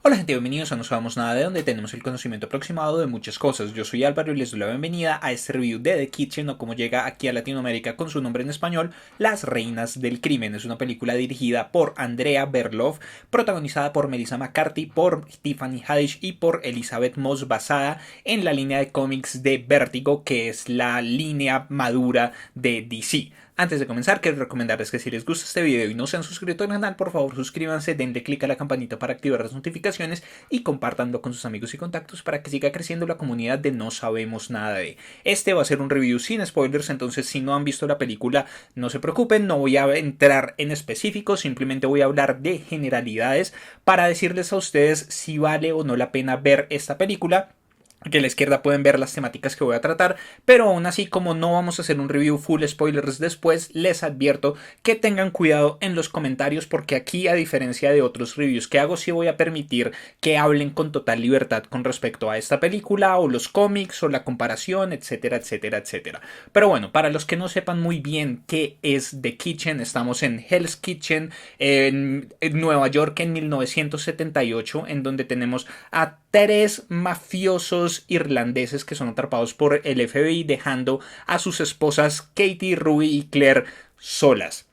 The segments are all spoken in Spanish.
Hola gente, bienvenidos a No Sabemos Nada, de donde tenemos el conocimiento aproximado de muchas cosas. Yo soy Álvaro y les doy la bienvenida a este review de The Kitchen, o como llega aquí a Latinoamérica con su nombre en español, Las Reinas del Crimen. Es una película dirigida por Andrea Berloff, protagonizada por Melissa McCarthy, por Tiffany Haddish y por Elizabeth Moss, basada en la línea de cómics de Vértigo, que es la línea madura de DC. Antes de comenzar, quiero recomendarles que si les gusta este video y no se han suscrito al canal, por favor suscríbanse, denle click a la campanita para activar las notificaciones y compártanlo con sus amigos y contactos para que siga creciendo la comunidad de No Sabemos Nada de. Este va a ser un review sin spoilers, entonces si no han visto la película, no se preocupen, no voy a entrar en específico, simplemente voy a hablar de generalidades para decirles a ustedes si vale o no la pena ver esta película. Que a la izquierda pueden ver las temáticas que voy a tratar, pero aún así, como no vamos a hacer un review full spoilers después, les advierto que tengan cuidado en los comentarios, porque aquí, a diferencia de otros reviews que hago, sí voy a permitir que hablen con total libertad con respecto a esta película o los cómics o la comparación, etcétera, etcétera, etcétera. Pero bueno, para los que no sepan muy bien qué es The Kitchen, estamos en Hell's Kitchen, en Nueva York en 1978, en donde tenemos a tres mafiosos irlandeses que son atrapados por el FBI, dejando a sus esposas Katie, Ruby y Claire solas.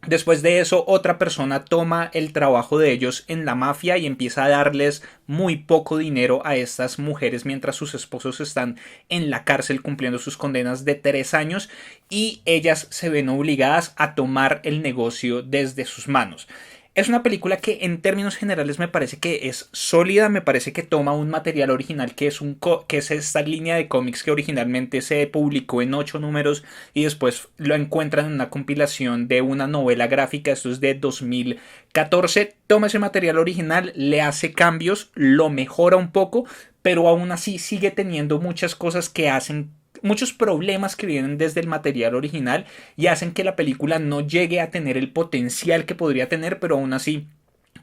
Después de eso, otra persona toma el trabajo de ellos en la mafia y empieza a darles muy poco dinero a estas mujeres mientras sus esposos están en la cárcel cumpliendo sus condenas de 3 años, y ellas se ven obligadas a tomar el negocio desde sus manos. Es una película que en términos generales me parece que es sólida, me parece que toma un material original que es esta línea de cómics que originalmente se publicó en 8 números y después lo encuentran en una compilación de una novela gráfica, esto es de 2014, toma ese material original, le hace cambios, lo mejora un poco, pero aún así sigue teniendo muchas cosas que hacen muchos problemas que vienen desde el material original y hacen que la película no llegue a tener el potencial que podría tener, pero aún así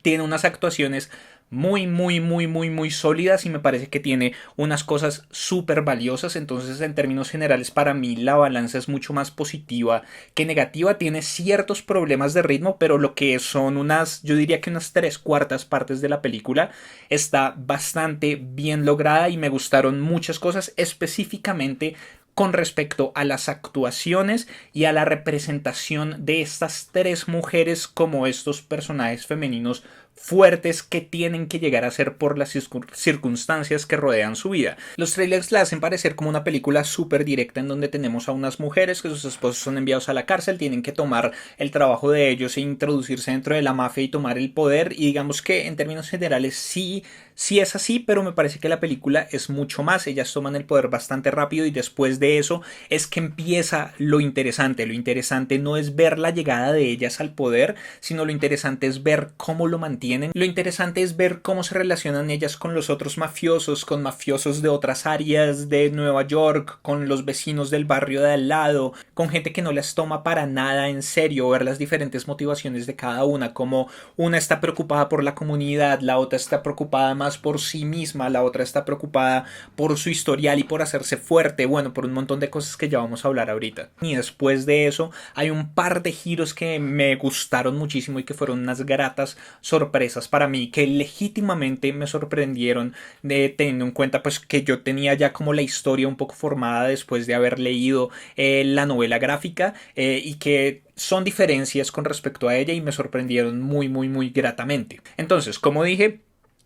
tiene unas actuaciones muy sólidas y me parece que tiene unas cosas súper valiosas. Entonces, en términos generales, para mí la balanza es mucho más positiva que negativa. Tiene ciertos problemas de ritmo, pero lo que son yo diría que unas 3/4 partes de la película está bastante bien lograda y me gustaron muchas cosas, específicamente con respecto a las actuaciones y a la representación de estas tres mujeres como estos personajes femeninos fuertes que tienen que llegar a ser por las circunstancias que rodean su vida. Los trailers la hacen parecer como una película súper directa en donde tenemos a unas mujeres que sus esposos son enviados a la cárcel, tienen que tomar el trabajo de ellos e introducirse dentro de la mafia y tomar el poder, y digamos que en términos generales sí es así, pero me parece que la película es mucho más. Ellas toman el poder bastante rápido y después de eso es que empieza lo interesante. Lo interesante no es ver la llegada de ellas al poder, sino lo interesante es ver cómo lo mantienen. Lo interesante es ver cómo se relacionan ellas con los otros mafiosos, con mafiosos de otras áreas de Nueva York, con los vecinos del barrio de al lado, con gente que no las toma para nada en serio, ver las diferentes motivaciones de cada una, como una está preocupada por la comunidad, la otra está preocupada más por sí misma, la otra está preocupada por su historial y por hacerse fuerte, bueno, por un montón de cosas que ya vamos a hablar ahorita. Y después de eso hay un par de giros que me gustaron muchísimo y que fueron unas gratas sorpresas para mí, que legítimamente me sorprendieron, teniendo en cuenta pues que yo tenía ya como la historia un poco formada después de haber leído la novela gráfica, y que son diferencias con respecto a ella y me sorprendieron muy gratamente. Entonces, como dije,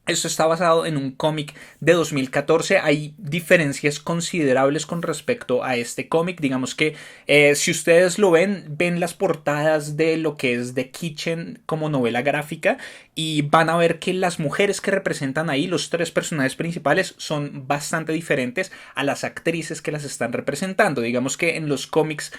esto está basado en un cómic de 2014. Hay diferencias considerables con respecto a este cómic. Digamos que si ustedes lo ven las portadas de lo que es The Kitchen como novela gráfica y van a ver que las mujeres que representan ahí, los tres personajes principales, son bastante diferentes a las actrices que las están representando. Digamos que en los cómics,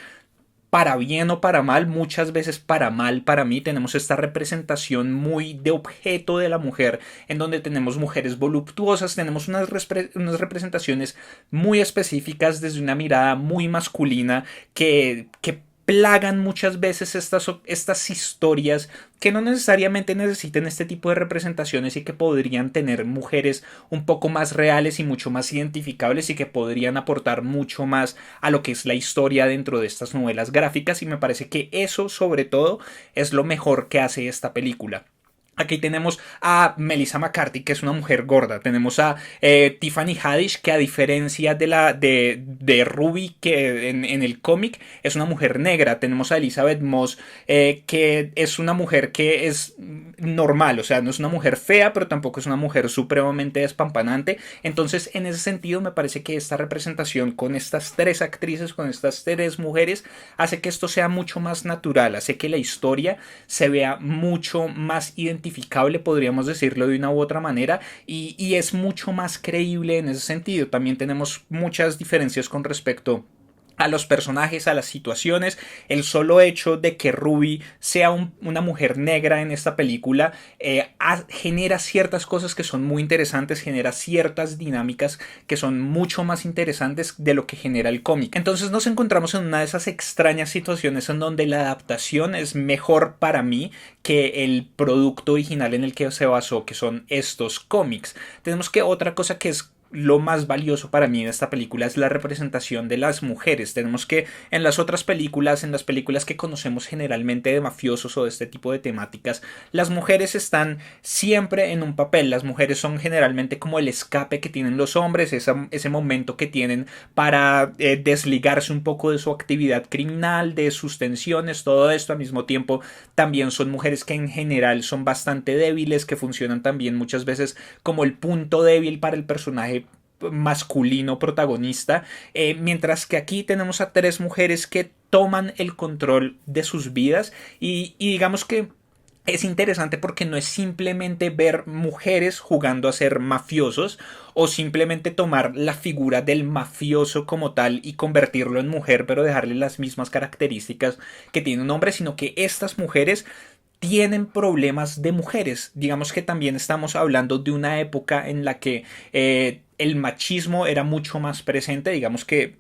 para bien o para mal, muchas veces para mal para mí, tenemos esta representación muy de objeto de la mujer, en donde tenemos mujeres voluptuosas, tenemos unas representaciones muy específicas desde una mirada muy masculina que plagan muchas veces estas historias que no necesariamente necesiten este tipo de representaciones y que podrían tener mujeres un poco más reales y mucho más identificables y que podrían aportar mucho más a lo que es la historia dentro de estas novelas gráficas, y me parece que eso sobre todo es lo mejor que hace esta película. Aquí tenemos a Melissa McCarthy, que es una mujer gorda. Tenemos a Tiffany Haddish, que a diferencia de Ruby, que en el cómic es una mujer negra. Tenemos a Elizabeth Moss, que es una mujer que es normal. O sea, no es una mujer fea, pero tampoco es una mujer supremamente despampanante. Entonces, en ese sentido, me parece que esta representación con estas tres actrices, con estas tres mujeres, hace que esto sea mucho más natural. Hace que la historia se vea mucho más identificable, podríamos decirlo de una u otra manera, y es mucho más creíble en ese sentido. También tenemos muchas diferencias con respecto a los personajes, a las situaciones. El solo hecho de que Ruby sea una mujer negra en esta película genera ciertas cosas que son muy interesantes, genera ciertas dinámicas que son mucho más interesantes de lo que genera el cómic. Entonces nos encontramos en una de esas extrañas situaciones en donde la adaptación es mejor para mí que el producto original en el que se basó, que son estos cómics. Tenemos que otra cosa que es lo más valioso para mí de esta película es la representación de las mujeres. Tenemos que en las otras películas, en las películas que conocemos generalmente de mafiosos o de este tipo de temáticas, las mujeres están siempre en un papel. Las mujeres son generalmente como el escape que tienen los hombres, ese momento que tienen para desligarse un poco de su actividad criminal, de sus tensiones, todo esto. Al mismo tiempo también son mujeres que en general son bastante débiles, que funcionan también muchas veces como el punto débil para el personaje masculino protagonista, mientras que aquí tenemos a tres mujeres que toman el control de sus vidas y digamos que es interesante porque no es simplemente ver mujeres jugando a ser mafiosos o simplemente tomar la figura del mafioso como tal y convertirlo en mujer pero dejarle las mismas características que tiene un hombre, sino que estas mujeres tienen problemas de mujeres. Digamos que también estamos hablando de una época en la que el machismo era mucho más presente. Digamos que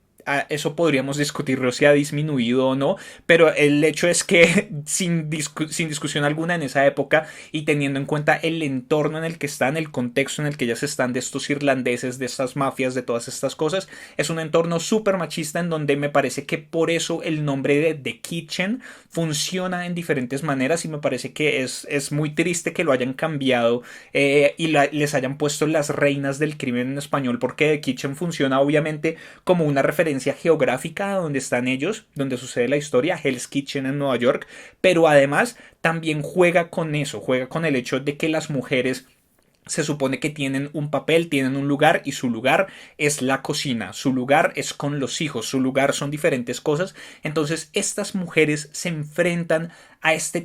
eso podríamos discutirlo si ha disminuido o no, pero el hecho es que sin discusión alguna en esa época y teniendo en cuenta el entorno en el que están, el contexto en el que ellas están, de estos irlandeses, de estas mafias, de todas estas cosas, es un entorno súper machista en donde me parece que por eso el nombre de The Kitchen funciona en diferentes maneras y me parece que es muy triste que lo hayan cambiado les hayan puesto las reinas del crimen en español, porque The Kitchen funciona obviamente como una referencia geográfica a donde están ellos, donde sucede la historia, Hell's Kitchen en Nueva York, pero además también juega con eso, juega con el hecho de que las mujeres se supone que tienen un papel, tienen un lugar y su lugar es la cocina, su lugar es con los hijos, su lugar son diferentes cosas. Entonces estas mujeres se enfrentan a este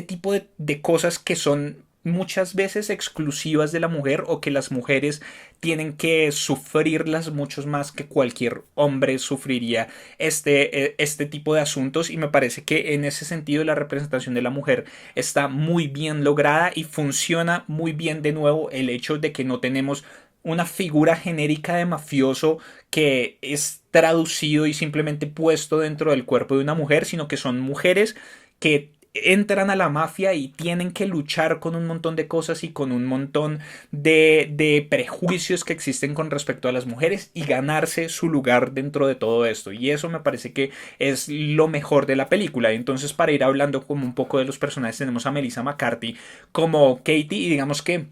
tipo de cosas que son muchas veces exclusivas de la mujer o que las mujeres tienen que sufrirlas mucho más que cualquier hombre sufriría este tipo de asuntos y me parece que en ese sentido la representación de la mujer está muy bien lograda y funciona muy bien de nuevo el hecho de que no tenemos una figura genérica de mafioso que es traducido y simplemente puesto dentro del cuerpo de una mujer, sino que son mujeres que entran a la mafia y tienen que luchar con un montón de cosas y con un montón de prejuicios que existen con respecto a las mujeres y ganarse su lugar dentro de todo esto. Y eso me parece que es lo mejor de la película. Entonces, para ir hablando como un poco de los personajes, tenemos a Melissa McCarthy como Katie y digamos que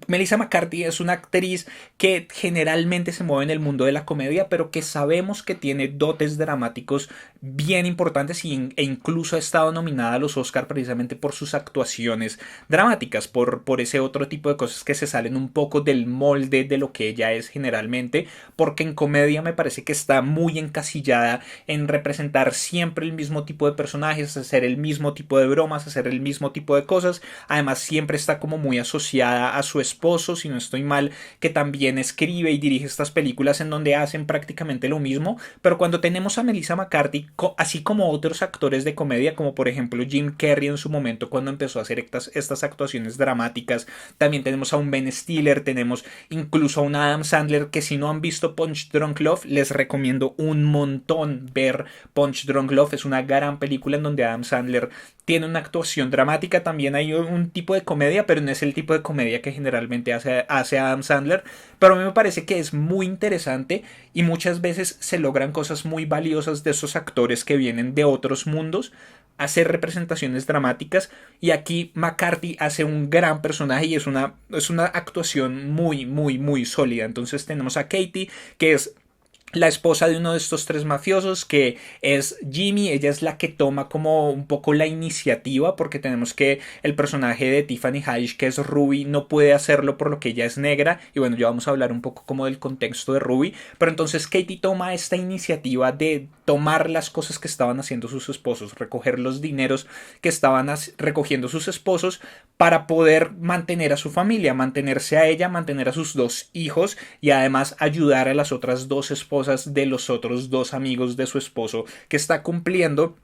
Melissa McCarthy es una actriz que generalmente se mueve en el mundo de la comedia, pero que sabemos que tiene dotes dramáticos bien importantes e incluso ha estado nominada a los Oscar precisamente por sus actuaciones dramáticas, por ese otro tipo de cosas que se salen un poco del molde de lo que ella es generalmente, porque en comedia me parece que está muy encasillada en representar siempre el mismo tipo de personajes, hacer el mismo tipo de bromas, hacer el mismo tipo de cosas. Además siempre está como muy asociada a su esposo, si no estoy mal, que también escribe y dirige estas películas en donde hacen prácticamente lo mismo, pero cuando tenemos a Melissa McCarthy, así como otros actores de comedia, como por ejemplo Jim Carrey en su momento cuando empezó a hacer estas actuaciones dramáticas, también tenemos a un Ben Stiller, tenemos incluso a un Adam Sandler, que si no han visto Punch Drunk Love, les recomiendo un montón ver Punch Drunk Love, es una gran película en donde Adam Sandler tiene una actuación dramática, también hay un tipo de comedia, pero no es el tipo de comedia que generalmente hace Adam Sandler, pero a mí me parece que es muy interesante y muchas veces se logran cosas muy valiosas de esos actores que vienen de otros mundos hacer representaciones dramáticas, y aquí McCarthy hace un gran personaje y es una actuación muy, muy, muy sólida. Entonces tenemos a Katie, que es la esposa de uno de estos tres mafiosos, que es Jimmy. Ella es la que toma como un poco la iniciativa, porque tenemos que el personaje de Tiffany Haddish, que es Ruby, no puede hacerlo por lo que ella es negra, y bueno, ya vamos a hablar un poco como del contexto de Ruby, pero entonces Katie toma esta iniciativa de tomar las cosas que estaban haciendo sus esposos, recoger los dineros que estaban recogiendo sus esposos para poder mantener a su familia, mantenerse a ella, mantener a sus dos hijos y además ayudar a las otras dos esposas de los otros dos amigos de su esposo, que está cumpliendo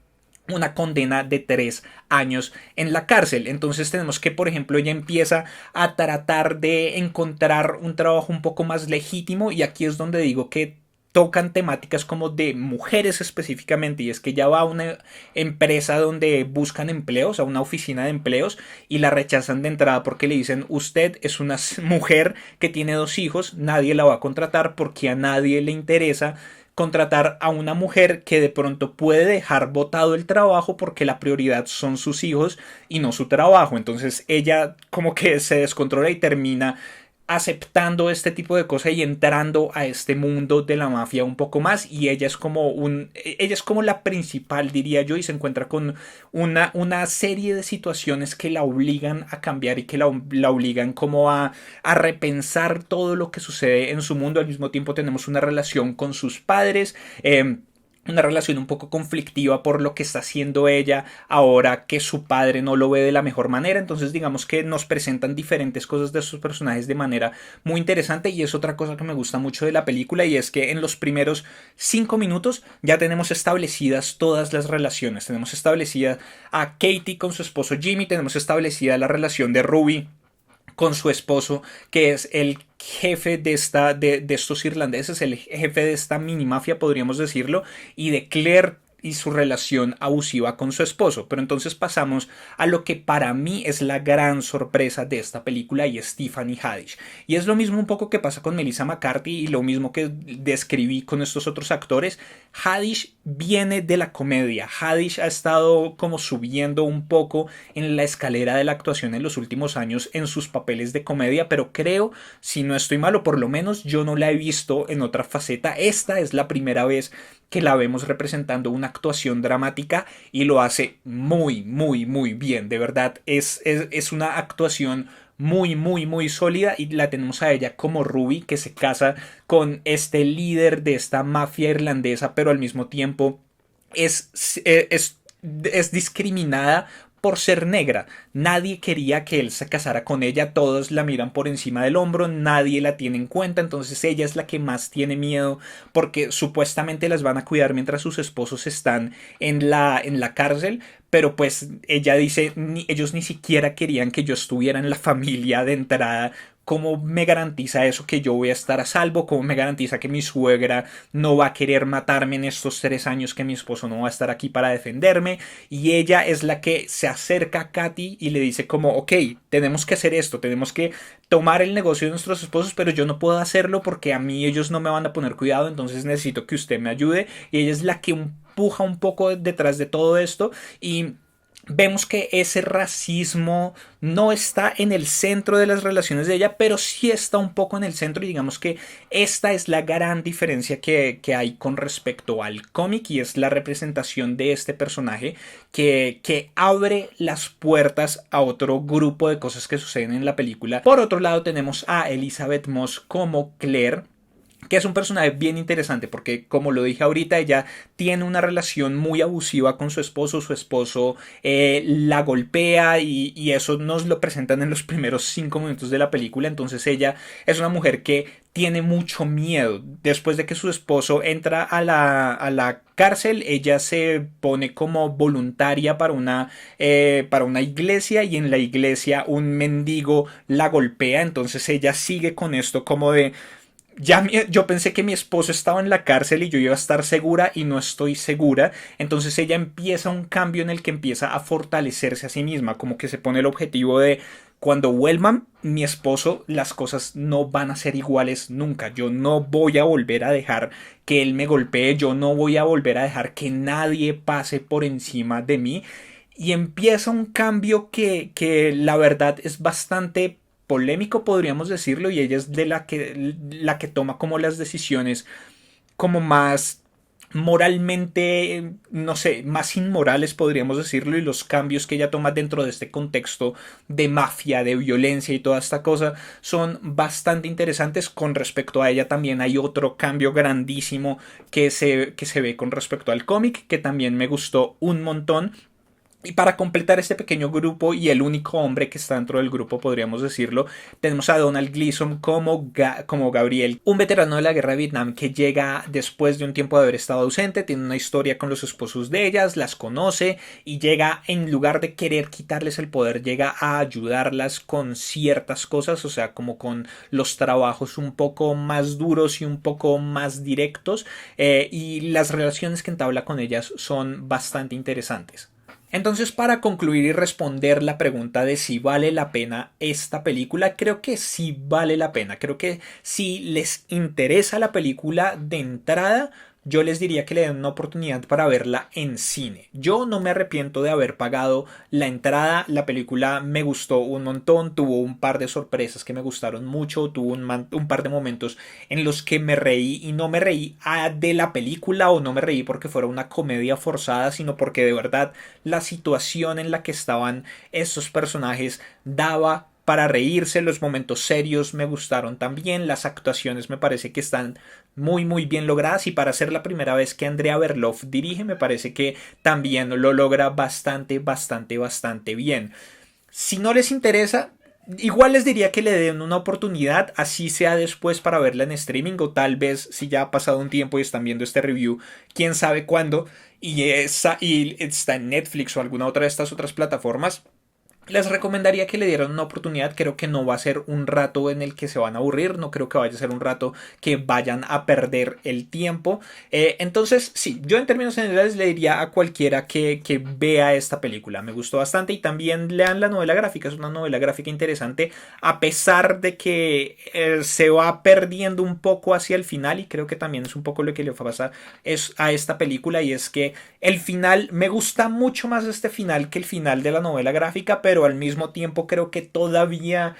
una condena de 3 años en la cárcel. Entonces tenemos que, por ejemplo, ella empieza a tratar de encontrar un trabajo un poco más legítimo, y aquí es donde digo que tocan temáticas como de mujeres específicamente, y es que ya va a una empresa donde buscan empleos, a una oficina de empleos, y la rechazan de entrada porque le dicen: usted es una mujer que tiene dos hijos, nadie la va a contratar porque a nadie le interesa contratar a una mujer que de pronto puede dejar botado el trabajo porque la prioridad son sus hijos y no su trabajo. Entonces ella como que se descontrola y termina aceptando este tipo de cosas y entrando a este mundo de la mafia un poco más, y ella es como la principal, diría yo, y se encuentra con una serie de situaciones que la obligan a cambiar y que la obligan como a repensar todo lo que sucede en su mundo. Al mismo tiempo tenemos una relación con sus padres, una relación un poco conflictiva por lo que está haciendo ella ahora que su padre no lo ve de la mejor manera. Entonces digamos que nos presentan diferentes cosas de sus personajes de manera muy interesante, y es otra cosa que me gusta mucho de la película, y es que en los primeros 5 minutos ya tenemos establecidas todas las relaciones. Tenemos establecida a Katie con su esposo Jimmy, tenemos establecida la relación de Ruby con su esposo, que es el jefe de estos irlandeses, el jefe de esta mini mafia, podríamos decirlo, y de Claire y su relación abusiva con su esposo. Pero entonces pasamos a lo que para mí es la gran sorpresa de esta película, y es Tiffany Haddish. Y es lo mismo un poco que pasa con Melissa McCarthy y lo mismo que describí con estos otros actores. Haddish viene de la comedia. Haddish ha estado como subiendo un poco en la escalera de la actuación en los últimos años en sus papeles de comedia, pero creo, si no estoy mal, o por lo menos yo no la he visto en otra faceta. Esta es la primera vez que la vemos representando una actuación dramática, y lo hace muy, muy, muy bien. De verdad, es una actuación muy, muy, muy sólida, y la tenemos a ella como Ruby, que se casa con este líder de esta mafia irlandesa, pero al mismo tiempo es, es discriminada por ser negra. Nadie quería que él se casara con ella, todos la miran por encima del hombro, nadie la tiene en cuenta, entonces ella es la que más tiene miedo porque supuestamente las van a cuidar mientras sus esposos están en la cárcel, pero pues ella dice: ellos ni siquiera querían que yo estuviera en la familia de entrada. ¿Cómo me garantiza eso que yo voy a estar a salvo? ¿Cómo me garantiza que mi suegra no va a querer matarme en estos 3 años que mi esposo no va a estar aquí para defenderme? Y ella es la que se acerca a Katy y le dice como: ok, tenemos que hacer esto, tenemos que tomar el negocio de nuestros esposos, pero yo no puedo hacerlo porque a mí ellos no me van a poner cuidado, entonces necesito que usted me ayude. Y ella es la que empuja un poco detrás de todo esto, y vemos que ese racismo no está en el centro de las relaciones de ella, pero sí está un poco en el centro, y digamos que esta es la gran diferencia que hay con respecto al cómic, y es la representación de este personaje que abre las puertas a otro grupo de cosas que suceden en la película. Por otro lado tenemos a Elizabeth Moss como Claire, que es un personaje bien interesante porque, como lo dije ahorita, ella tiene una relación muy abusiva con su esposo la golpea, y eso nos lo presentan en los primeros 5 minutos de la película. Entonces ella es una mujer que tiene mucho miedo. Después de que su esposo entra a la cárcel, ella se pone como voluntaria para una iglesia, y en la iglesia un mendigo la golpea. Entonces ella sigue con esto como de: yo pensé que mi esposo estaba en la cárcel y yo iba a estar segura, y no estoy segura. Entonces ella empieza un cambio en el que empieza a fortalecerse a sí misma, como que se pone el objetivo de: cuando vuelvan mi esposo, las cosas no van a ser iguales nunca. Yo no voy a volver a dejar que él me golpee, yo no voy a volver a dejar que nadie pase por encima de mí. Y empieza un cambio que la verdad es bastante polémico, podríamos decirlo, y ella es de la que toma como las decisiones como más moralmente, no sé, más inmorales podríamos decirlo, y los cambios que ella toma dentro de este contexto de mafia, de violencia y toda esta cosa son bastante interesantes. Con respecto a ella también hay otro cambio grandísimo que se ve con respecto al cómic, que también me gustó un montón. Y para completar este pequeño grupo y el único hombre que está dentro del grupo, podríamos decirlo, tenemos a Donald Gleason como Gabriel, un veterano de la guerra de Vietnam que llega después de un tiempo de haber estado ausente, tiene una historia con los esposos de ellas, las conoce y llega, en lugar de querer quitarles el poder, llega a ayudarlas con ciertas cosas, o sea, como con los trabajos un poco más duros y un poco más directos, y las relaciones que entabla con ellas son bastante interesantes. Entonces, para concluir y responder la pregunta de si vale la pena esta película, creo que sí vale la pena. Creo que si les interesa la película de entrada, yo les diría que le den una oportunidad para verla en cine. Yo no me arrepiento de haber pagado la entrada. La película me gustó un montón, tuvo un par de sorpresas que me gustaron mucho, tuvo un par de momentos en los que me reí, y no me reí de la película o no me reí porque fuera una comedia forzada, sino porque de verdad la situación en la que estaban estos personajes daba para reírse. Los momentos serios me gustaron también, las actuaciones me parece que están muy bien logradas, y para ser la primera vez que Andrea Berloff dirige me parece que también lo logra bastante bien. Si no les interesa, igual les diría que le den una oportunidad, así sea después para verla en streaming, o tal vez si ya ha pasado un tiempo y están viendo este review, quién sabe cuándo, y está en Netflix o alguna otra de estas otras plataformas. Les recomendaría que le dieran una oportunidad. Creo que no va a ser un rato en el que se van a aburrir. No creo que vaya a ser un rato que vayan a perder el tiempo. Entonces, sí, yo en términos generales le diría a cualquiera que vea esta película. Me gustó bastante, y también lean la novela gráfica. Es una novela gráfica interesante, a pesar de que se va perdiendo un poco hacia el final, y creo que también es un poco lo que le pasa a esta película, y es que el final, me gusta mucho más este final que el final de la novela gráfica, pero al mismo tiempo creo que todavía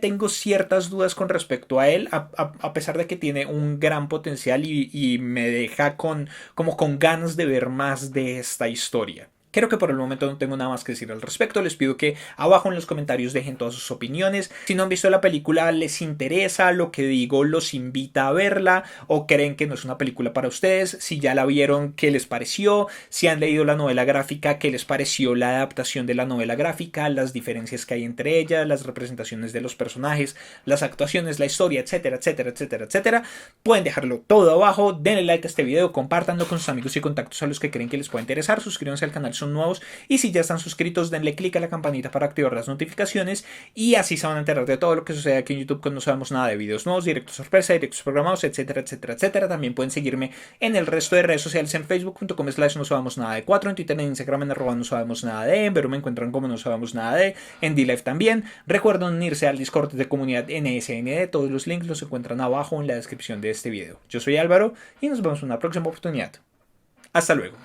tengo ciertas dudas con respecto a él, a pesar de que tiene un gran potencial, y me deja como con ganas de ver más de esta historia. Creo que por el momento no tengo nada más que decir al respecto. Les pido que abajo en los comentarios dejen todas sus opiniones. Si no han visto la película, les interesa lo que digo, los invita a verla, o creen que no es una película para ustedes. Si ya la vieron, ¿qué les pareció? Si han leído la novela gráfica, ¿qué les pareció la adaptación de la novela gráfica? Las diferencias que hay entre ellas, las representaciones de los personajes, las actuaciones, la historia, etcétera. Pueden dejarlo todo abajo. Denle like a este video, compártanlo con sus amigos y contactos a los que creen que les pueda interesar. Suscríbanse al canal, son nuevos, y si ya están suscritos, denle click a la campanita para activar las notificaciones, y así se van a enterar de todo lo que sucede aquí en YouTube cuando no sabemos nada de videos nuevos, directos sorpresa, directos programados, etcétera. También pueden seguirme en el resto de redes sociales, en facebook.com/no sabemos nada de 4, en Twitter, en Instagram, en @ no sabemos nada de, en Perú me encuentran como no sabemos nada de, en DLive también. Recuerden unirse al Discord de comunidad NSND, todos los links los encuentran abajo en la descripción de este video. Yo soy Álvaro y nos vemos en una próxima oportunidad. Hasta luego.